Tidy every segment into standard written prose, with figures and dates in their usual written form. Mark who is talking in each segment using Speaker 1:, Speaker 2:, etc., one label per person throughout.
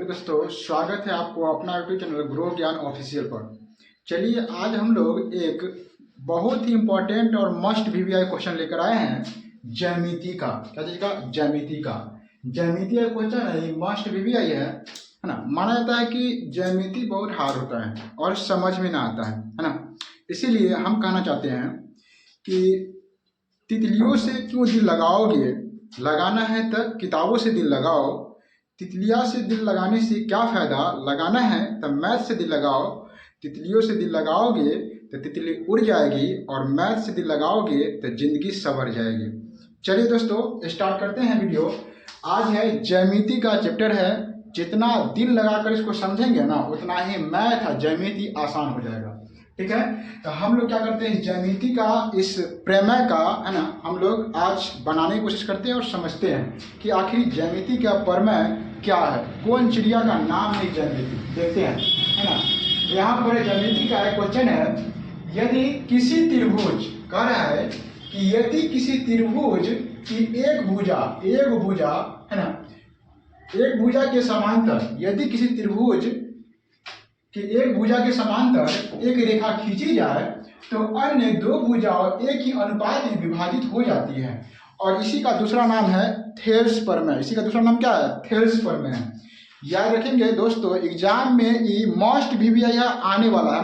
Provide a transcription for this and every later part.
Speaker 1: Hello दोस्तों, स्वागत है आपको अपना यूट्यूब चैनल ग्रो ज्ञान ऑफिशियल पर। चलिए आज हम लोग एक बहुत ही इंपॉर्टेंट और मस्ट वीवीआई क्वेश्चन लेकर आए हैं ज्यामिति का। क्या चीज का? ज्यामिति का। ज्यामिति का क्वेश्चन है, मस्ट वीवीआई है ना। माना जाता है कि ज्यामिति बहुत हार्ड होता है और समझ में ना आता है ना। इसीलिए हम कहना चाहते हैं कि तितलियों से क्यों दिल लगाओगे, लगाना है तो किताबों से दिल लगाओ। तितलियाँ से दिल लगाने से क्या फ़ायदा, लगाना है तो मैथ से दिल लगाओ। तितलियों से दिल लगाओगे तो तितली उड़ जाएगी और मैथ से दिल लगाओगे तो ज़िंदगी संवर जाएगी। चलिए दोस्तों स्टार्ट करते हैं वीडियो। आज है ज्यामिति का चैप्टर है। जितना दिल लगाकर इसको समझेंगे ना उतना ही मैथ ज्यामिति आसान हो जाएगा। ठीक है, तो हम लोग क्या करते हैं, ज्यामिति का इस प्रमेय का है ना हम लोग आज बनाने की कोशिश करते हैं और समझते हैं कि आखिर ज्यामिति का प्रमेय क्या है, कौन चिड़िया का नाम है ज्यामिति। देखते हैं है ना। यहाँ पर ज्यामिति का एक क्वेश्चन है, यदि किसी त्रिभुज, कह रहा है कि यदि किसी त्रिभुज की एक भुजा है ना, एक भुजा के समांतर, यदि किसी त्रिभुज कि एक भुजा के समांतर एक रेखा खींची जाए तो अन्य दो भुजाएं एक ही अनुपात में विभाजित हो जाती है। और इसी का दूसरा नाम है थेल्स प्रमेय। इसी का दूसरा नाम क्या है? थेल्स प्रमेय। याद रखेंगे दोस्तों, एग्जाम में ये मस्ट वीवीआई आने वाला है।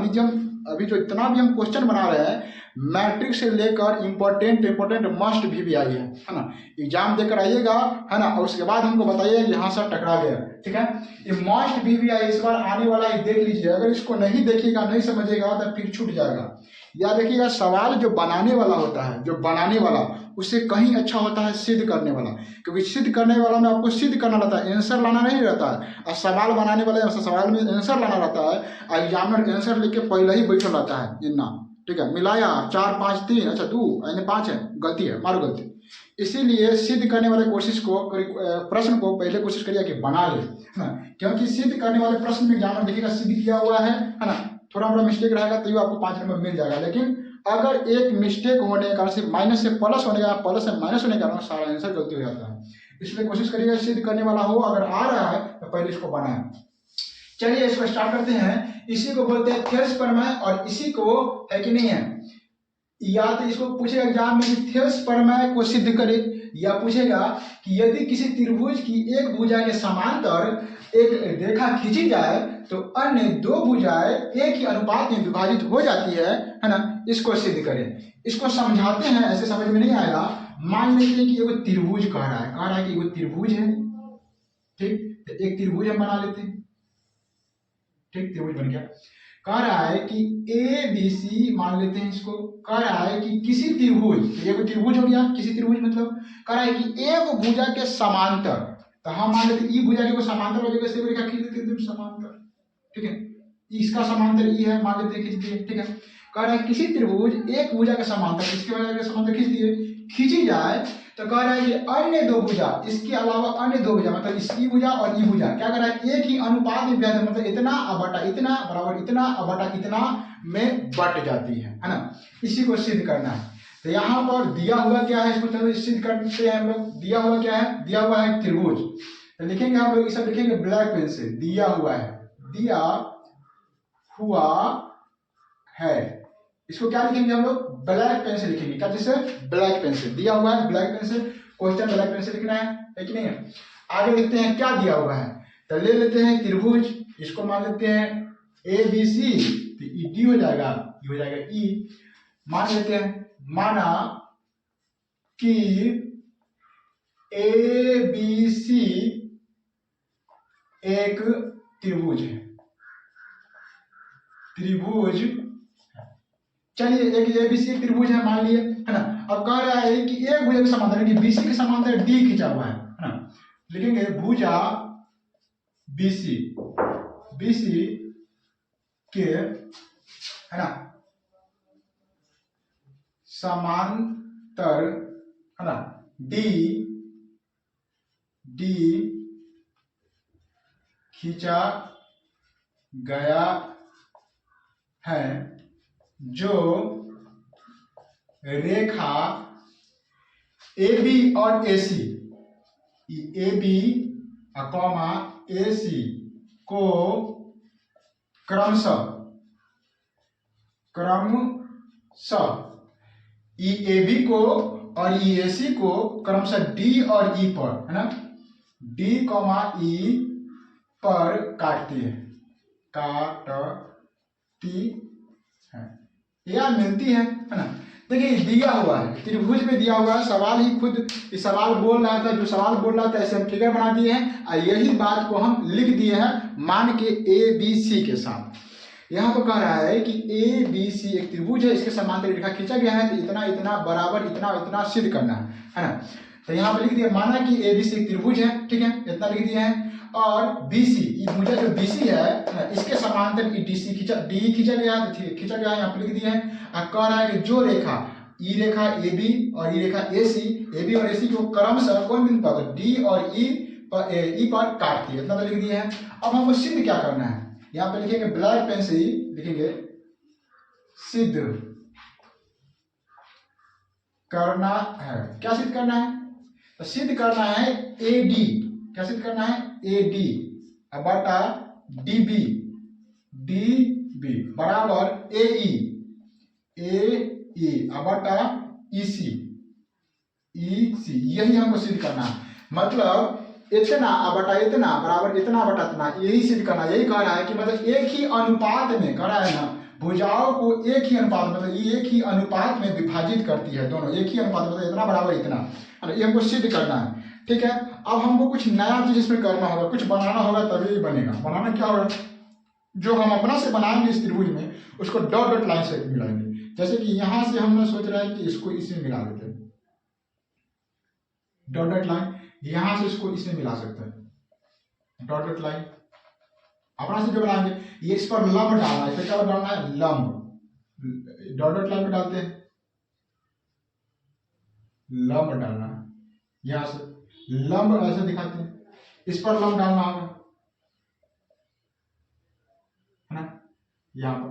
Speaker 1: अभी जो इतना भी हम क्वेश्चन बना रहे हैं मैट्रिक से लेकर इम्पोर्टेंट मस्ट वीवीआई है ना। एग्जाम देकर आइएगा है ना, और उसके बाद हमको बताइए कि हाँ सर टकरा गया। ठीक है, ये मस्ट वीवीआई इस बार आने वाला है, देख लीजिए। अगर इसको नहीं देखिएगा, नहीं समझिएगा तो फिर छूट जाएगा। याद रखिएगा, सवाल जो बनाने वाला होता है, जो बनाने वाला उससे कहीं अच्छा होता है सिद्ध करने वाला, क्योंकि सिद्ध करने वाला में आपको सिद्ध करना रहता है, आंसर लाना नहीं रहता है। और सवाल बनाने वाले सवाल में आंसर लाना रहता है, और एग्जामिनर आंसर लेके पहले ही बैठा रहता है इतना। ठीक है, मिलाया 4 5 3, अच्छा 2 यानी 5 है, गलती है, मारो गलती। इसीलिए सिद्ध करने वाले कोशिश को, प्रश्न को पहले कोशिश करिए कि बना ले है ना, क्योंकि सिद्ध करने वाले प्रश्न में एग्जामिनर देखिएगा सिद्ध किया हुआ है ना। थोड़ा मोड़ा मिस्टेक रहेगा तो आपको 5 नंबर मिल जाएगा, लेकिन अगर एक मिस्टेक होने के कारण से माइनस से प्लस होने का, प्लस से माइनस होने के कारण सारा आंसर गलती हो जाता है। इसलिए कोशिश करिएगा सिद्ध करने वाला हो, अगर आ रहा है तो पहले इसको बनाए। चलिए इसको स्टार्ट करते हैं। इसी को बोलते हैं थेल्स प्रमेय, और इसी को है कि नहीं है, या तो इसको पूछेगा एग्जाम में कि थेल्स प्रमेय को सिद्ध करे, या पूछेगा कि यदि किसी त्रिभुज की एक भुजा के समांतर एक रेखा खींची जाए तो अन्य दो भुजाएं एक ही अनुपात में विभाजित हो जाती है ना, इसको सिद्ध करें। इसको समझाते हैं, ऐसे समझ में नहीं आएगा। मान लेते हैं कि एगो त्रिभुज कह रहा है कि एगो त्रिभुज है। ठीक, तो एक त्रिभुज हम बना लेते हैं। ठीक, त्रिभुज बन गया। कह रहा है कि ए बी सी मान लेते हैं इसको। कह रहा है कि किसी त्रिभुज, ये कोई त्रिभुज हो गया, किसी त्रिभुज मतलब कह रहा है कि एक भुजा के समांतर, तो हम मान लेते ई भुजा के समांतर हो जाएगा, रेखा खींच देते हैं समांतर। ठीक है, इसका समांतर ई है, मान लेते हैं खींच दिए। ठीक है, कह रहा है किसी त्रिभुज एक भुजा के समांतर, इसके वजह से समांतर खींच दिए, खींची जाए तो कह रहा है कि अन्य दो भुजा, इसके अलावा अन्य दो भुजा मतलब इसकी भुजा और ई भुजा क्या कर रहा है, एक ही अनुपात में विभाजित, मतलब इतना बटा इतना बराबर इतना बटा इतना में बट जाती है ना। इसी को सिद्ध करना है। तो यहाँ पर दिया हुआ क्या है, इसको चलो सिद्ध करते हैं हम लोग। दिया हुआ क्या है? दिया हुआ है त्रिभुज। तो लिखेंगे हम लोग, इसे लिखेंगे ब्लैक पेन से। दिया हुआ है, दिया हुआ है, इसको क्या लिखेंगे हम लोग? ब्लैक पेन से लिखेंगे। क्या जैसे? ब्लैक पेन से। दिया हुआ है ब्लैक पेन से, क्वेश्चन ब्लैक पेन से लिखना है कि नहीं है। आगे लिखते हैं क्या दिया हुआ है, तो ले लेते हैं त्रिभुज, इसको मान लेते हैं ए बी सी, तो ई डी हो जाएगा, ई हो जाएगा ई। मान लेते हैं, माना कि ए बी सी एक त्रिभुज है, त्रिभुज। चलिए एक एबीसी त्रिभुज है मान लिए है ना। अब कह रहा है कि एक भुजा के समांतर, कि बीसी के समांतर डी खींचा हुआ है ना। लिखेंगे भुजा बीसी, बीसी के है ना समांतर है ना डी, डी खींचा गया है, जो रेखा ए बी और ए सी, ए बी कॉमा ए सी को क्रमशः EAB को और EAC को क्रमशः D और E पर, है ना, D, E पर काटती है या मिलती है ना। देखिए दिया हुआ है, त्रिभुज में दिया हुआ है, सवाल ही खुद इस सवाल बोल रहा था, जो सवाल बोल रहा था ऐसे हम फिगर बना दिए हैं और यही बात को हम लिख दिए हैं मान के ABC के साथ। यहाँ तो कह रहा है कि ABC एक त्रिभुज है, इसके समांतर रेखा खींचा गया है, तो इतना इतना बराबर इतना इतना सिद्ध करना है ना। तो यहाँ पर लिख दिया, माना कि ABC एक त्रिभुज है, ठीक है, इतना लिख दिया है। और BC भुजा जो BC है इसके समांतर DC खींचा गया है, तो खींचा गया है, यहाँ पर लिख दिया है। कह रहा है कि जो रेखा E रेखा AB और E रेखा AB और AC को क्रमशः कौन बिंदु पर D और E पर काटती है, इतना लिख दिया है। अब हमको सिद्ध क्या करना है, यहाँ पे लिखेंगे ब्लैक पेन से ही लिखेंगे सिद्ध करना है। क्या सिद्ध करना है, तो सिद्ध करना है AD, क्या सिद्ध करना है AD बटा DB बराबर AE बटा EC यही हमको सिद्ध करना है। मतलब इतना बटा इतना बराबर इतना बटा इतना, यही सिद्ध करना। यही कह रहा है कि मतलब एक ही अनुपात में कह रहा है ना, भुजाओं को एक ही अनुपात मतलब ये एक ही अनुपात में विभाजित करती है, दोनों एक ही अनुपात मतलब इतना बराबर इतना, ये हमको सिद्ध करना है। ठीक है, अब हमको कुछ नया चीज इसमें करना होगा, कुछ बनाना होगा तभी बनेगा। बनाना क्या होगा, जो हम अपना से बनाएंगे इस त्रिभुज में उसको डॉट डॉट लाइन से मिलाएंगे। जैसे कि यहां से हमने सोच रहा है कि इसको इसमें मिला देते हैं, डॉट डॉट लाइन, यहां से इसको इसमें मिला सकते हैं, डॉट डॉट लाइन अपना से जो बनाएंगे। ये इस पर लंब डालना है, क्या डालना है लंब, डॉट डॉट लाइन पे डालते हैं लंब डालना है, यहां से लंब ऐसे दिखाते हैं, इस पर लंब डालना होगा, है ना, यहां पर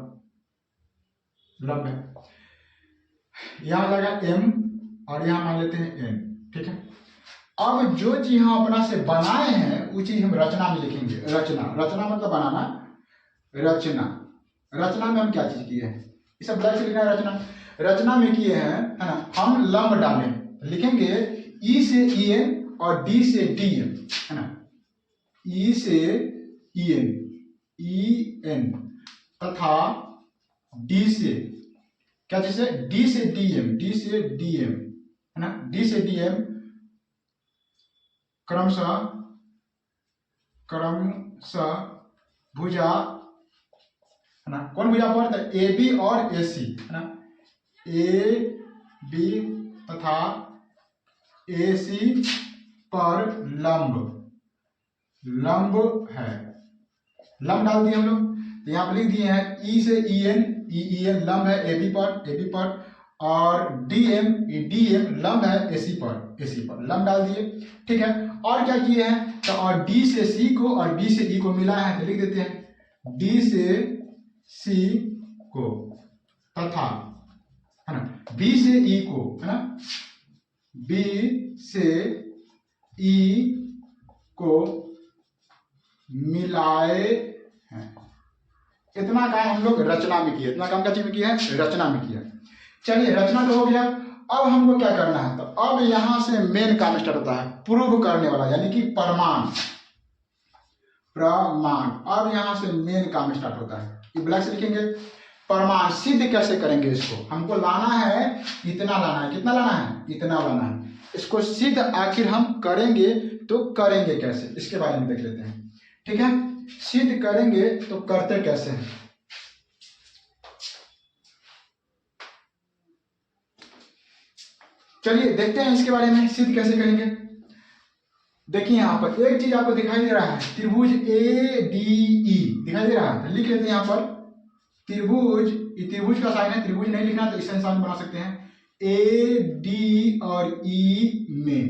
Speaker 1: लंब है, यहां जाएगा M और यहां मान लेते हैं N। ठीक है, अब जो चीज हम अपना से बनाए हैं वो चीज हम रचना में लिखेंगे। रचना मतलब बनाना, रचना में हम क्या चीज किए हैं, ये सब ब्लैक से लिखना है। रचना में किए हैं, है ना, हम लंब डालें, लिखेंगे E से EN और D से DM, है ना, E से EN तथा D से क्या चीज है D से DM, है ना, D से DM क्रमशः भुजा, है ना, कौन भुजा पर, AB और AC, है ना, AB तथा AC पर लंब है, लंब डाल दिए हम लोग। तो यहाँ पर लिख दिए हैं E से EN लंब है AB पर और DM लंब है AC पर लंब डाल दिए। ठीक है, और क्या किए हैं, तो और D से C को और B से E को मिला है, तो लिख देते हैं D से C को तथा, है ना, B से E को, है ना, B से E को मिलाए हैं। इतना काम हम लोग रचना में किया, इतना काम क्या चीज में किया है, रचना में किया। चलिए रचना तो हो गया, अब हमको क्या करना है, तो अब यहां से मेन काम स्टार्ट होता है, प्रूव करने वाला यानी कि प्रमाण। अब यहां से मेन काम स्टार्ट होता है, ये ब्लैक से लिखेंगे प्रमाण। सिद्ध कैसे करेंगे इसको, हमको लाना है इतना, लाना है कितना, लाना है इतना, लाना है। इसको सिद्ध आखिर हम करेंगे तो करेंगे कैसे, इसके बारे में देख लेते हैं। ठीक है, सिद्ध करेंगे तो करते कैसे हैं, चलिए देखते हैं इसके बारे में, सिद्ध कैसे करेंगे। देखिए यहाँ पर एक चीज आपको दिखाई दे रहा है, त्रिभुज ADE दिखाई दे रहा है, लिख लेते हैं यहाँ पर त्रिभुज, ये त्रिभुज का साइन है, त्रिभुज नहीं लिखना तो इस इंसान बना सकते हैं। AD और E में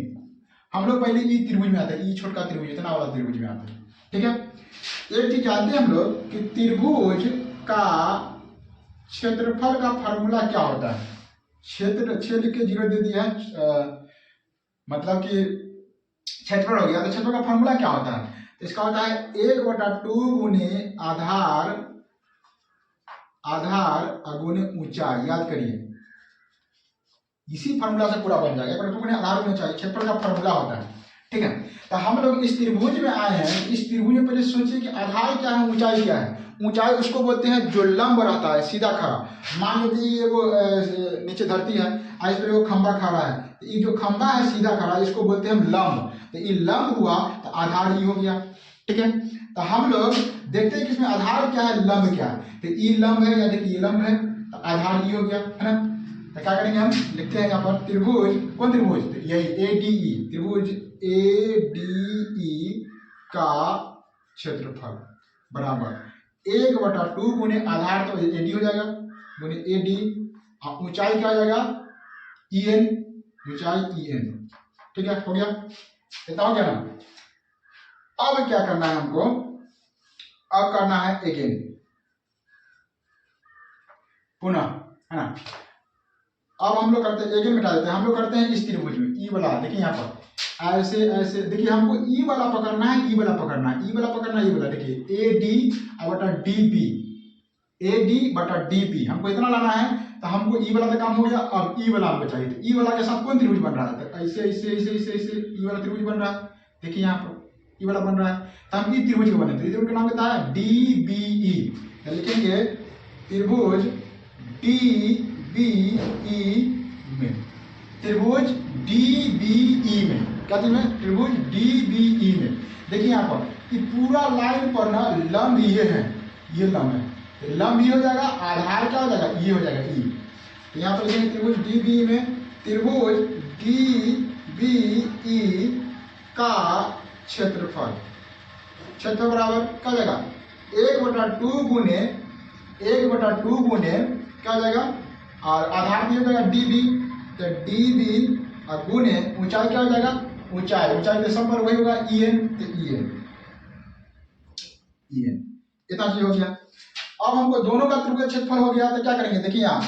Speaker 1: हम लोग पहले E त्रिभुज में आता है, E छोटा त्रिभुज इतना वाला त्रिभुज में आता है। ठीक है, एक चीज जानते हैं हम लोग कि त्रिभुज का क्षेत्रफल का फॉर्मूला क्या होता है। छेद के 0 दे दिया है, मतलब कि क्षेत्रफल हो गया, तो क्षेत्रफल का फॉर्मूला क्या होता है, इसका होता है 1/2 गुने आधार गुने ऊंचाई। याद करिए, इसी फॉर्मूला से पूरा बन जाएगा। 1/2 गुने आधार गुने ऊंचाई क्षेत्रफल का फॉर्मूला होता है, ठीक है। तो हम लोग इस त्रिभुज में आए हैं। इस त्रिभुज में पहले सोचिए कि आधार क्या है, ऊंचाई क्या है। ऊंचाई उसको बोलते हैं जो लंब रहता है, सीधा खड़ा। मान लीजिए वो नीचे धरती है, इस पर वो खंबा खड़ा है, तो ये जो खंबा है सीधा खड़ा, इसको बोलते हैं हम लंब। तो ये लंब हुआ तो आधार ही हो गया, ठीक है। तो हम लोग देखते हैं कि इसमें आधार क्या है, लंब क्या है। तो ये लंब है, या देखिए ये लंब है, तो आधार ही हो गया, है ना। तो क्या करेंगे, हम लिखते हैं यहाँ पर त्रिभुज, कौन त्रिभुज, तो यही ADE, त्रिभुज ADE का क्षेत्रफल बराबर 1/2 गुने आधार, तो AD हो जाएगा, गुने AD, ऊंचाई क्या हो जाएगा, EN, ऊंचाई EN, ठीक है, हो गया। इतना हो गया ना। अब क्या करना है हमको, अब करना है अगेन, पुनः, है ना। अब हम लोग करते हैं, अगेन मिटा देते हैं, हम लोग करते हैं इस त्रिभुज में ई वाला। देखिए यहाँ पर ऐसे ऐसे, देखिए हमको ई वाला पकड़ना है, ई वाला पकड़ना है, ई वाला पकड़ना है, ई वाला। देखिए AD/DB, AD/DB हमको इतना लाना है। तो हमको ई वाला तो काम हो गया, अब ई वाला हमको चाहिए। तो ई वाला के साथ कौन त्रिभुज बन रहा है, तो ऐसे ऐसे ऐसे ऐसे ऐसे ई वाला त्रिभुज बन रहा है। देखिए यहाँ पर ई वाला बन रहा है, तो हम ई त्रिभुज को बने, त्रिभुज का नाम क्या है, DBE। लिखेंगे त्रिभुज DBE में, त्रिभुज DBE में, क्या चीज में, त्रिभुज DBE में। देखिए यहाँ पर कि पूरा लाइन पर ना लंब ये है, ये लंब है, लंब ये हो जाएगा, आधार क्या हो जाएगा, ये हो जाएगा ई। तो यहाँ पर लिखेंगे त्रिभुज DBE में, त्रिभुज DBE का क्षेत्रफल, क्षेत्रफल बराबर क्या हो जाएगा, 1/2 गुने क्या हो जाएगा, और आधार भी हो जाएगा DB, तो DB और गुने ऊंचाई क्या हो जाएगा, ऊंचाई के संपर्क वही होगा EN, तो EN इतना चीज हो गया। अब हमको दोनों का त्रिभुज क्षेत्रफल हो गया, तो क्या करेंगे, देखिए यहाँ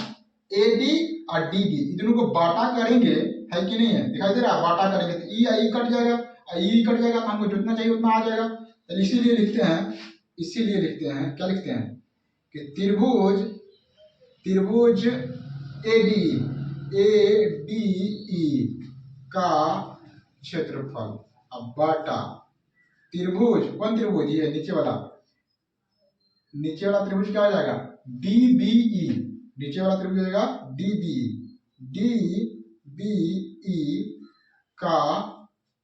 Speaker 1: AD और DB दोनों को बाटा करेंगे, है कि नहीं है, दिखाई दे रहा है, बाटा करेंगे तो ई कट जाएगा, ई कट जाएगा, तो हमको जितना चाहिए उतना आ जाएगा। तो इसीलिए लिखते हैं, क्या लिखते हैं कि त्रिभुज ADE का क्षेत्रफल, अब बाटा त्रिभुज, कौन त्रिभुज, ये नीचे वाला त्रिभुज क्या हो जाएगा, DBE, नीचे वाला त्रिभुज हो जाएगा DBE का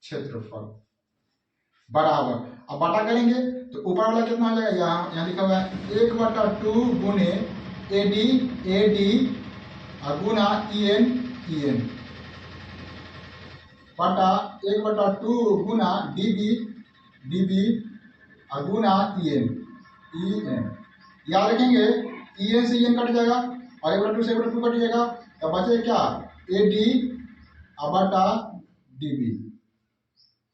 Speaker 1: क्षेत्रफल बराबर, अब बाटा करेंगे तो ऊपर वाला कितना हो जाएगा, यहाँ लिखा हुआ है 1/2 गुने AD और गुना EN बटा 1/2 गुना DB और गुना EN। याद रखेंगे EN से EN कट जाएगा और 1/2 से 1/2 कट जाएगा, तो बचे क्या, AD बटा DB,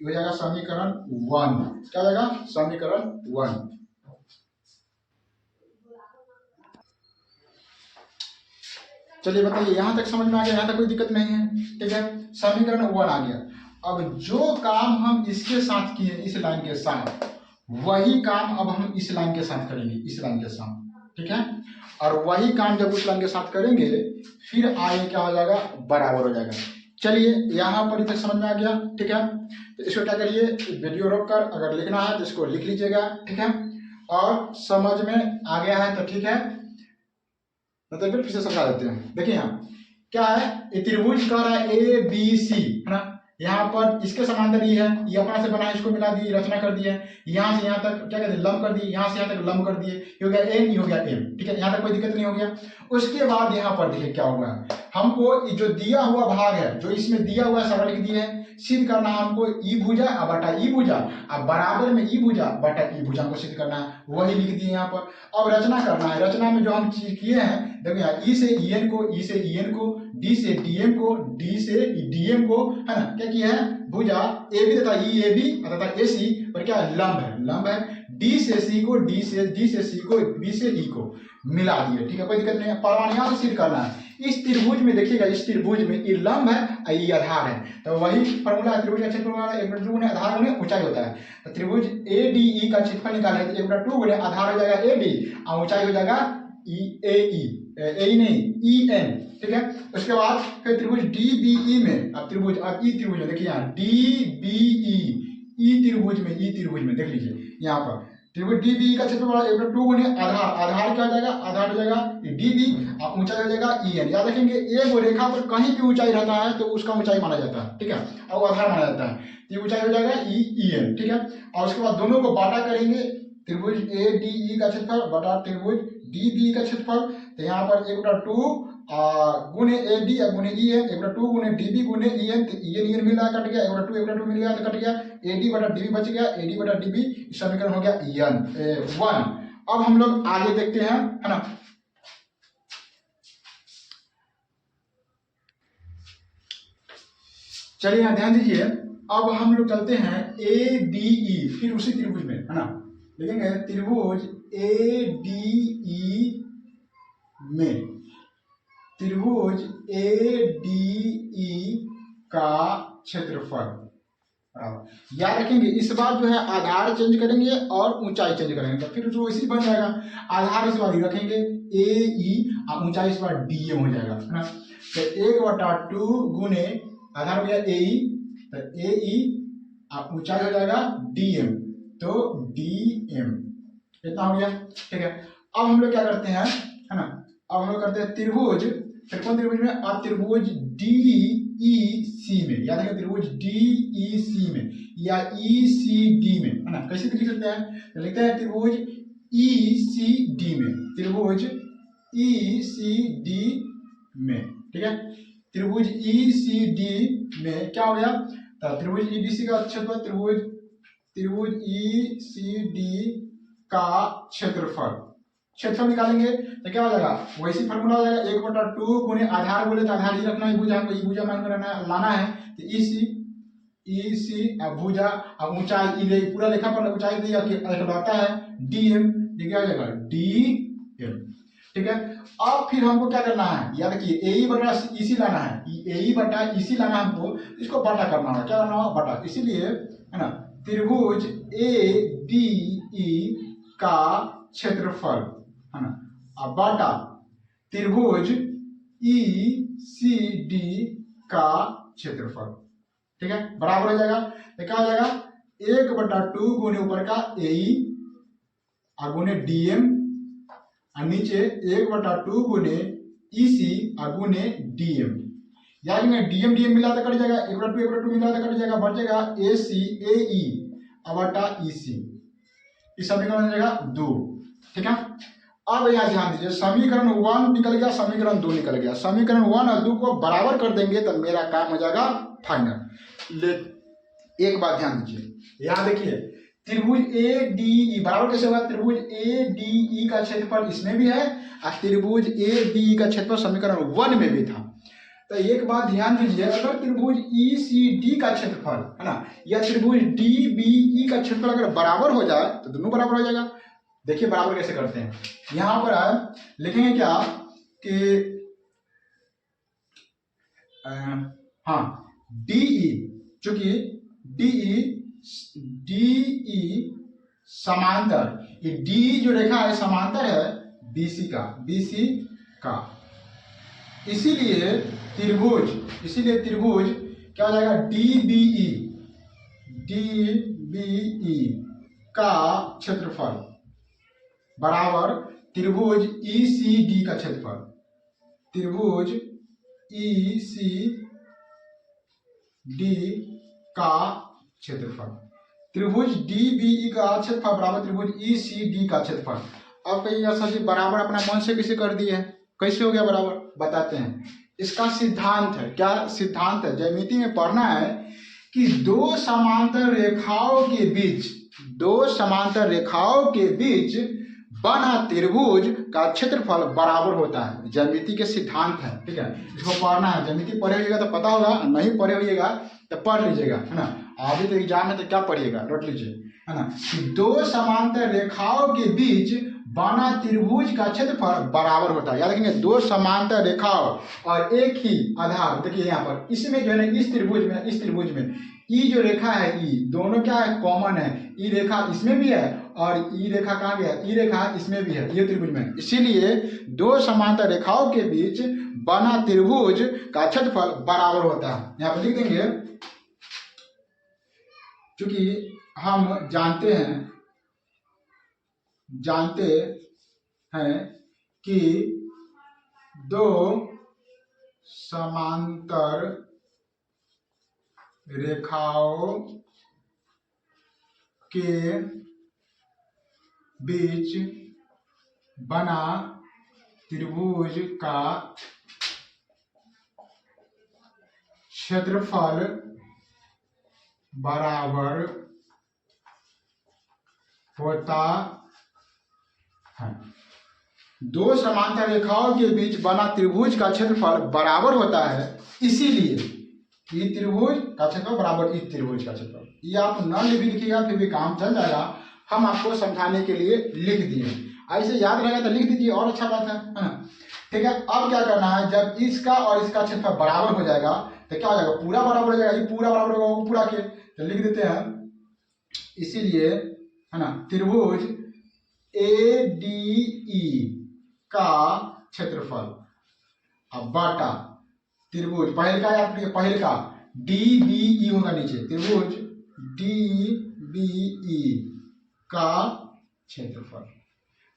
Speaker 1: हो जाएगा समीकरण 1। क्या हो जाएगा, समीकरण 1। चलिए बताइए, यहां तक समझ में आ गया, यहां तक कोई दिक्कत नहीं है, ठीक है। समीकरण 1 आ गया। अब जो काम हम इसके साथ किए, इस लाइन के साथ, वही काम अब हम इस लाइन के साथ करेंगे, इस लाइन के साथ, ठीक है। और वही काम जब उस लाइन के साथ करेंगे, फिर आगे क्या हो जाएगा, बराबर हो जाएगा। चलिए यहाँ पर तक समझ में आ गया, ठीक है। तो इसको क्या करिए, वीडियो रोक कर अगर लिखना है तो इसको लिख लीजिएगा, ठीक है। और समझ में आ गया है तो ठीक है, मतलब फिर से समझा देते हैं। देखिए यहाँ क्या है, ये त्रिभुज कह रहा है ABC, है ना। यहाँ पर इसके समांतर ये है, ये अपना से बना है, इसको मिला दिए, रचना कर दिए, यहाँ से यहाँ तक क्या कहते हैं, लंब कर दिए, यहाँ से यहाँ तक लंब कर दिए, ये हो गया N, ये हो गया M, ठीक है। यहाँ तक कोई दिक्कत नहीं हो गया। उसके बाद यहाँ पर देखिए क्या हुआ है, हमको जो दिया हुआ भाग है, जो इसमें दिया हुआ सरल लिख दिए है, सिद्ध करना है हमको ई भुजा बटा ई भुजा, अब बराबर में ई भुजा बटा ई भुजा को सिद्ध करना है, वही लिख दिए यहाँ पर। अब रचना करना है, रचना में जो हम चीज किए हैं, देखो यहाँ ई से EN को, ई से EN को, डी से DM को, डी से DM को, है ना। क्या किया है, भुजा AB तथा EAB तथा AC पर क्या है, लंब है, डी से सी को डी से सी को बी से ई को मिला दिए, ठीक है, कोई दिक्कत नहीं है। परमाणु यहाँ से सिद्ध करना है। इस त्रिभुज में देखिएगा, इस त्रिभुज में ये लंब है और ये आधार है, तो वही फॉर्मूला है त्रिभुज का क्षेत्रफल 1/2 गुने आधार गुने ऊंचाई होता है। तो त्रिभुज ए डी ई का क्षेत्रफल निकाले तो 1/2 गुने आधार हो जाएगा ए डी और ऊंचाई हो जाएगा ए नहीं ई एन, ठीक है। उसके बाद फिर त्रिभुज डी बी ई में, अब ई त्रिभुज में देखिए यहाँ डी बी ई त्रिभुज में देख लीजिए यहाँ पर त्रिभुज डी बी का क्षेत्रफल 1/2 गुने आधार क्या हो जाएगा, आधार हो जाएगा डी बी और ऊंचाई हो जाएगा ई एन। याद रखेंगे एक रेखा पर कहीं भी ऊंचाई रहता है तो उसका ऊंचाई माना जाता है, ठीक है, और आधार माना जाता है, ये ऊंचाई हो जाएगा ई एन, ठीक है। और उसके बाद दोनों को बांटा करेंगे, त्रिभुज ए डी ई का क्षेत्रफल बटा त्रिभुज डी बी का क्षेत्रफल, तो यहाँ पर 1/2 गुने ए डी गुने ई एन, 1/2 गुने डी बी गुने ई एन, तो ई एन मिल रहा कट गया, 1/2 मिल गया तो कट गया, ए डी बटा डी बी बच गया, ए डी बटा डी बी, समीकरण हो गया ई एन 1। अब हम लोग आगे देखते हैं, है ना। चलिए यहाँ ध्यान दीजिए, अब हम लोग चलते हैं ए डी ई, फिर उसी त्रिभुज में, है ना, लिखेंगे त्रिभुज ए डी ई में, त्रिभुज ए डी ई का क्षेत्रफल। याद रखेंगे इस बार जो है आधार चेंज करेंगे और ऊंचाई चेंज करेंगे, तो फिर जो इसी बन जाएगा, आधार इस बार रखेंगे ए ई और ऊंचाई इस बार डी एम हो जाएगा, है ना। तो 1/2 गुने आधार हो गया ए ई, तो ए ई और ऊंचाई हो जाएगा डी एम, तो डी एम इतना हो गया, ठीक है। अब हम लोग क्या करते हैं, है ना, अब हम लोग करते हैं त्रिभुज, त्रिकोण त्रिभुज में आप त्रिभुज डी ई सी में, याद रखें त्रिभुज डी ई सी में या ई सी डी में, है ना, कैसे लिख सकते हैं, तो लिखते हैं त्रिभुज ई सी डी में, त्रिभुज ई सी डी में, ठीक है। त्रिभुज ई सी डी में क्या हो गया, तो त्रिभुज ई डी सी का क्षेत्रफल, त्रिभुज ई सी डी का क्षेत्रफल निकालेंगे तो क्या हो जाएगा, वैसी फॉर्मूला हो जाएगा 1/2 गुने आधार बोले तो आधार ही रखना है, भुजा को ई भुजा मान में लाना है, तो ई सी भुजा और ऊंचाई ई पूरा लेखा पर ऊंचाई दिया कहलाता है डी एम, क्या हो जाएगा डी एम, ठीक है। अब फिर हमको क्या करना है, याद रखिए ए ई बटा ई सी लाना है, ए ई बटा ई सी लाना है हमको, इसको बटा करना है, क्या करना होगा बटा, इसीलिए है ना त्रिभुज ए डी ई का क्षेत्रफल, है ना, अब बाटा त्रिभुज ई सी डी का क्षेत्रफल, ठीक है, बराबर हो जाएगा, तो क्या हो जाएगा 1/2 गुने ऊपर का ए ई गुने डी एम और नीचे 1/2 गुने ई सी गुने डी एम, यानी में डी एम मिला तो कट जाएगा, 1/2 मिला तो कट जाएगा, बच जाएगा ए सी ए ई बटा ई सी, इस समीकरण हो जाएगा 2, ठीक है। अब यहाँ ध्यान दीजिए, समीकरण 1 निकल गया, समीकरण 2 निकल गया, समीकरण 1 और 2 को बराबर कर देंगे तो मेरा काम हो जाएगा फाइनल। एक बात ध्यान दीजिए, यहाँ देखिए त्रिभुज ए डी ई बराबर कैसे होगा, त्रिभुज ए डी ई का क्षेत्रफल इसमें भी है और त्रिभुज ए डी ई का क्षेत्रफल समीकरण 1 में भी था। तो एक बात ध्यान दीजिए, अगर त्रिभुज ई सी डी का क्षेत्रफल, है ना, या त्रिभुज डी बी ई का क्षेत्रफल अगर बराबर हो जाए तो दोनों बराबर हो जाएगा। देखिए बराबर कैसे करते हैं, यहां पर आए लिखेंगे क्या कि हाँ डीई, चूंकि डीई समांतर, ये डी जो रेखा है समांतर है बीसी का, इसीलिए त्रिभुज क्या हो जाएगा डीबीई का क्षेत्रफल बराबर त्रिभुज ईसीडी का क्षेत्रफल, त्रिभुज ईसीडी का क्षेत्रफल, त्रिभुज डीबीई का क्षेत्रफल बराबर त्रिभुज ईसीडी का क्षेत्रफल। अब कहिएगा सर जी बराबर अपना मन से कैसे कर दिए हैं, कैसे हो गया बराबर, बताते हैं। इसका सिद्धांत है, क्या सिद्धांत है, ज्यामिति में पढ़ना है कि दो समांतर रेखाओं के बीच बना त्रिभुज का क्षेत्रफल बराबर होता है, ज्यामिति के सिद्धांत है, ठीक है। इसको पढ़ना है, ज्यामिति पढ़े होइएगा तो पता होगा, नहीं पढ़े होइएगा तो पढ़ लीजिएगा, है ना। अभी तो एग्जाम में तो क्या पढ़िएगा, रट लीजिए। है ना, कि दो समांतर रेखाओं के बीच बना त्रिभुज का क्षेत्रफल बराबर होता है। याद रखेंगे, दो समांतर रेखाओं और एक ही आधार, देखिए यहाँ पर इसमें जो है ना, इस त्रिभुज में ई जो रेखा है, ई दोनों क्या है, कॉमन है। ई रेखा इसमें भी है और ई रेखा कहाँ गया, ई रेखा इसमें भी है, ये त्रिभुज में। इसीलिए दो समांतर रेखाओं के बीच बना त्रिभुज का क्षेत्रफल बराबर होता है। यहाँ पर लिख देंगे, क्योंकि हम जानते हैं कि दो समांतर रेखाओं के बीच बना त्रिभुज का क्षेत्रफल बराबर होता है। दो समांतर रेखाओं के बीच बना त्रिभुज का क्षेत्रफल बराबर होता है, इसीलिए ई त्रिभुज का क्षेत्रफल बराबर ई त्रिभुज का क्षेत्रफल। ये आप न भी लिखिएगा फिर भी काम चल जाएगा, हम आपको समझाने के लिए लिख दिए। ऐसे याद रहेगा तो लिख दीजिए, और अच्छा बात है ना। ठीक है, अब क्या करना है, जब इसका और इसका क्षेत्रफल बराबर हो जाएगा तो क्या हो जाएगा, पूरा बराबर हो जाएगा। ये पूरा बराबर होगा वो पूरा के, तो लिख देते हैं, इसीलिए है ना, त्रिभुज ADE का क्षेत्रफल अब बाटा त्रिभुज पहले का, या पहले का DBE होगा नीचे, त्रिभुज DBE का क्षेत्रफल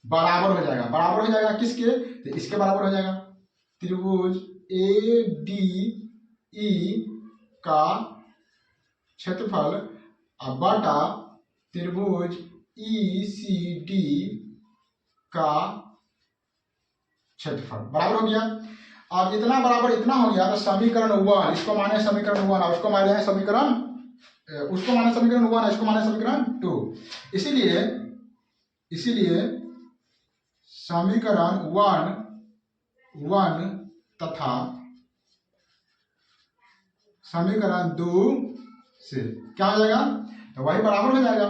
Speaker 1: बराबर हो जाएगा। बराबर हो जाएगा किसके, तो इसके बराबर हो जाएगा। त्रिभुज ADE का क्षेत्रफल अब बाटा त्रिभुज ECD का क्षेत्रफल बराबर हो गया। अब इतना बराबर इतना हो गया तो समीकरण 1, इसको माने समीकरण 1, उसको माने समीकरण, उसको माने समीकरण 1, इसको माने समीकरण 2। इसीलिए समीकरण 1 तथा समीकरण 2 से क्या हो जाएगा, तो वही बराबर हो जाएगा।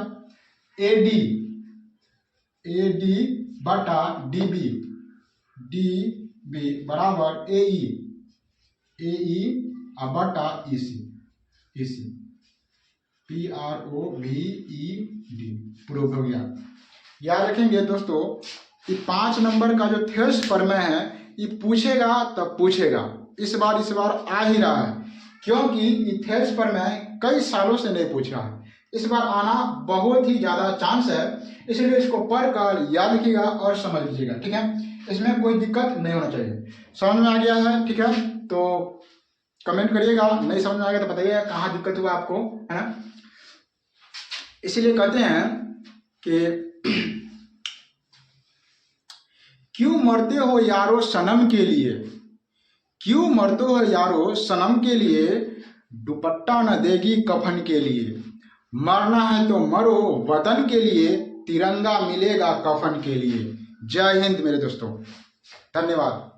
Speaker 1: AD बटा DB बराबर AE बटा EC PROVED प्रूव हो गया। याद रखेंगे दोस्तों, ये 5 नंबर का जो थेल्स प्रमेय है, ये पूछेगा तब पूछेगा, इस बार आ ही रहा है, क्योंकि ये थेल्स प्रमेय कई सालों से नहीं पूछ रहा है। इस बार आना बहुत ही ज़्यादा चांस है, इसलिए इसको पढ़कर याद रखिएगा और समझ लीजिएगा। ठीक है, इसमें कोई दिक्कत नहीं होना चाहिए। समझ में आ गया है? ठीक है, तो कमेंट करिएगा, नहीं समझ में आ गया तो बताइएगा कहाँ दिक्कत हुआ आपको, है ना। इसीलिए कहते हैं कि क्यों मरते हो यारो सनम के लिए, क्यों मरते हो यारो सनम के लिए, दुपट्टा न देगी कफन के लिए, मरना है तो मरो वतन के लिए, तिरंगा मिलेगा कफन के लिए। जय हिंद मेरे दोस्तों, धन्यवाद।